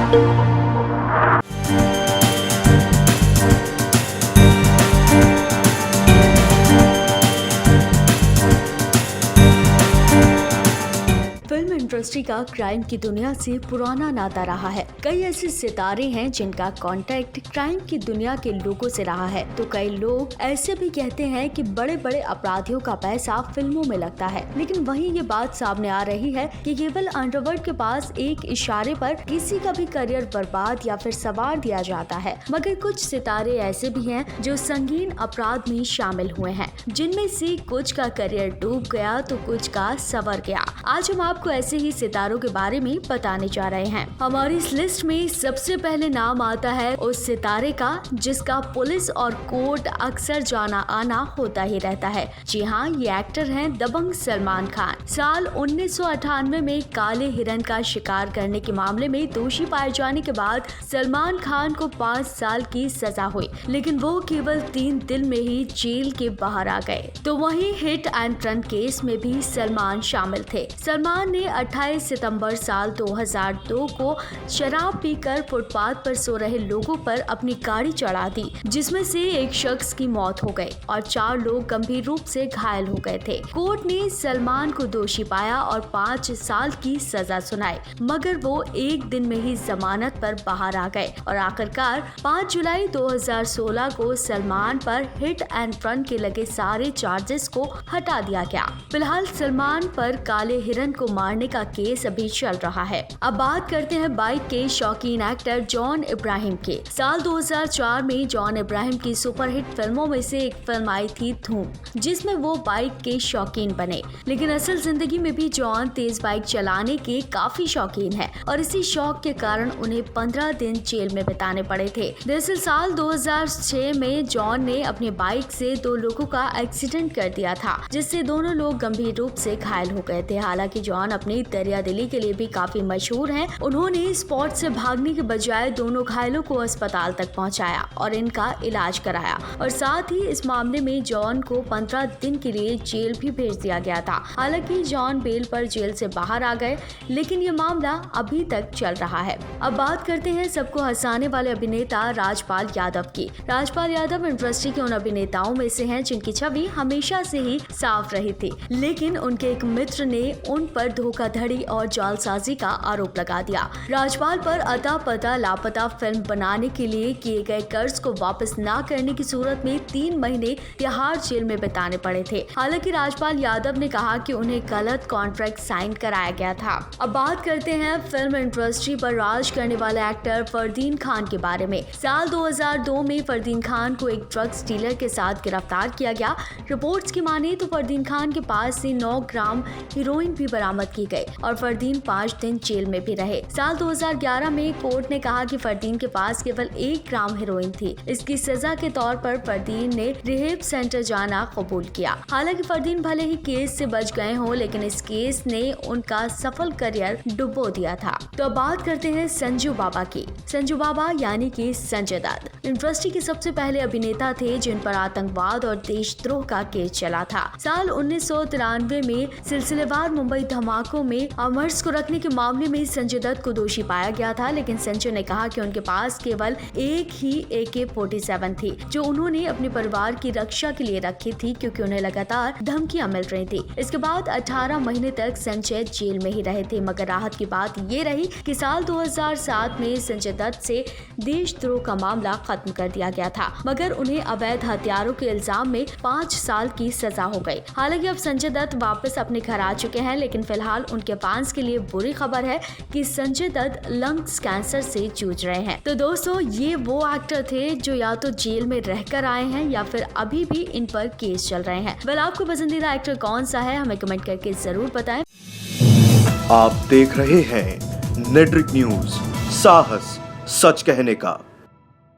Film industry का crime की दुनिया से पुराना नाता रहा है। कई ऐसे सितारे हैं जिनका कांटेक्ट क्राइम की दुनिया के लोगों से रहा है, तो कई लोग ऐसे भी कहते हैं कि बड़े बड़े अपराधियों का पैसा फिल्मों में लगता है। लेकिन वहीं ये बात सामने आ रही है कि केवल अंडरवर्ल्ड के पास एक इशारे पर किसी का भी करियर बर्बाद या फिर सवार दिया जाता है। मगर कुछ सितारे ऐसे भी हैं जो संगीन अपराध में शामिल हुए हैं, जिनमें से कुछ का करियर डूब गया तो कुछ का संवर गया। आज हम आपको ऐसे ही सितारों के बारे में बताने जा रहे हैं। हमारी इस लिस्ट में सबसे पहले नाम आता है उस सितारे का जिसका पुलिस और कोर्ट अक्सर जाना आना होता ही रहता है। जी हाँ, ये एक्टर हैं दबंग सलमान खान। साल 1998 में काले हिरन का शिकार करने के मामले में दोषी पाए जाने के बाद सलमान खान को 5 साल की सजा हुई, लेकिन वो केवल 3 दिन में ही जेल के बाहर आ गए। तो वहीं हिट एंड रन केस में भी सलमान शामिल थे। सलमान ने 28 सितंबर साल 2002 को शराब पीकर फुटपाथ पर सो रहे लोगों पर अपनी गाड़ी चढ़ा दी, जिसमें से एक शख्स की मौत हो गई और 4 लोग गंभीर रूप से घायल हो गए थे। कोर्ट ने सलमान को दोषी पाया और 5 साल की सजा सुनाई, मगर वो एक दिन में ही जमानत पर बाहर आ गए और आखिरकार 5 जुलाई 2016 को सलमान पर हिट एंड रन के लगे सारे चार्जेस को हटा दिया गया। फिलहाल सलमान पर काले हिरन को मारने का केस अभी चल रहा है। अब बात करते हैं बाइक के शौकीन एक्टर जॉन इब्राहिम के। साल 2004 में जॉन इब्राहिम की सुपरहिट फिल्मों में से एक फिल्म आई थी धूम, जिसमें वो बाइक के शौकीन बने। लेकिन असल जिंदगी में भी जॉन तेज बाइक चलाने के काफी शौकीन है और इसी शौक के कारण उन्हें 15 दिन जेल में बिताने पड़े थे। दरअसल साल 2006 में जॉन ने अपनी बाइक से 2 लोगों का एक्सीडेंट कर दिया था, जिससे दोनों लोग गंभीर रूप से घायल हो गए थे। हालांकि जॉन अपनी दरियादिली के लिए भी काफी मशहूर हैं। उन्होंने स्पॉट से भागने के बजाय दोनों घायलों को अस्पताल तक पहुंचाया और इनका इलाज कराया और साथ ही इस मामले में जॉन को 15 दिन के लिए जेल भी भेज दिया गया था। हालांकि जॉन बेल पर जेल से बाहर आ गए, लेकिन ये मामला अभी तक चल रहा है। अब बात करते हैं सबको हंसाने वाले अभिनेता राजपाल यादव की। राजपाल यादव इंडस्ट्री के उन अभिनेताओं में से हैं जिनकी छवि हमेशा से ही साफ रही थी, लेकिन उनके एक मित्र ने उन पर धोखाधड़ी और जालसाजी का आरोप लगा दिया। राजपाल पर अता पता लापता फिल्म बनाने के लिए किए गए कर्ज को वापस न करने की सूरत में 3 महीने तिहाड़ जेल में बिताने पड़े थे। हालांकि राजपाल यादव ने कहा कि उन्हें गलत कॉन्ट्रैक्ट साइन कराया गया था। अब बात करते हैं फिल्म इंडस्ट्री पर राज करने वाले एक्टर फरदीन खान के बारे में। साल 2002 में फरदीन खान को एक ड्रग्स डीलर के साथ गिरफ्तार किया गया। रिपोर्ट्स की माने तो फरदीन खान के पास से 9 ग्राम हीरोइन भी बरामद की गई और फरदीन 5 दिन जेल में भी रहे। साल 2011 में कोर्ट ने कहा कि फरदीन के पास केवल 1 ग्राम हीरोइन थी। इसकी सजा के तौर पर फरदीन ने रिहेब सेंटर जाना कबूल किया। हालांकि फरदीन भले ही केस से बच गए हों, लेकिन इस केस ने उनका सफल करियर डुबो दिया था। तो अब बात करते हैं संजू बाबा की। संजू बाबा यानी कि संजय दत्त इंडस्ट्री के सबसे पहले अभिनेता थे जिन पर आतंकवाद और देशद्रोह का केस चला था। साल 1993 में सिलसिलेवार मुंबई धमाकों में अमर्स को रखने के मामले में संजय दत्त को दोषी पाया गया था, लेकिन संजय ने कहा कि उनके पास केवल एक ही AK-47 थी, जो उन्होंने अपने परिवार की रक्षा के लिए रखी थी क्योंकि उन्हें लगातार धमकियां मिल रही थी। इसके बाद 18 महीने तक संजय जेल में ही रहे थे, मगर राहत की बात ये रही कि साल 2007 में संजय दत्त से देशद्रोह का मामला खत्म कर दिया गया था, मगर उन्हें अवैध हथियारों के इल्जाम में 5 साल की सजा हो गई। हालांकि अब संजय दत्त वापस अपने घर आ चुके हैं, लेकिन फिलहाल उनके फैंस के लिए बुरी खबर है कि संजय दत्त लंग्स कैंसर से जूझ रहे हैं। तो दोस्तों, ये वो एक्टर थे जो या तो जेल में रहकर आए हैं या फिर अभी भी इन पर केस चल रहे हैं। वेल, आपको पसंदीदा एक्टर कौन सा है, हमें कमेंट करके जरूर बताएं। आप देख रहे हैं नेट्रिक न्यूज, साहस सच कहने का।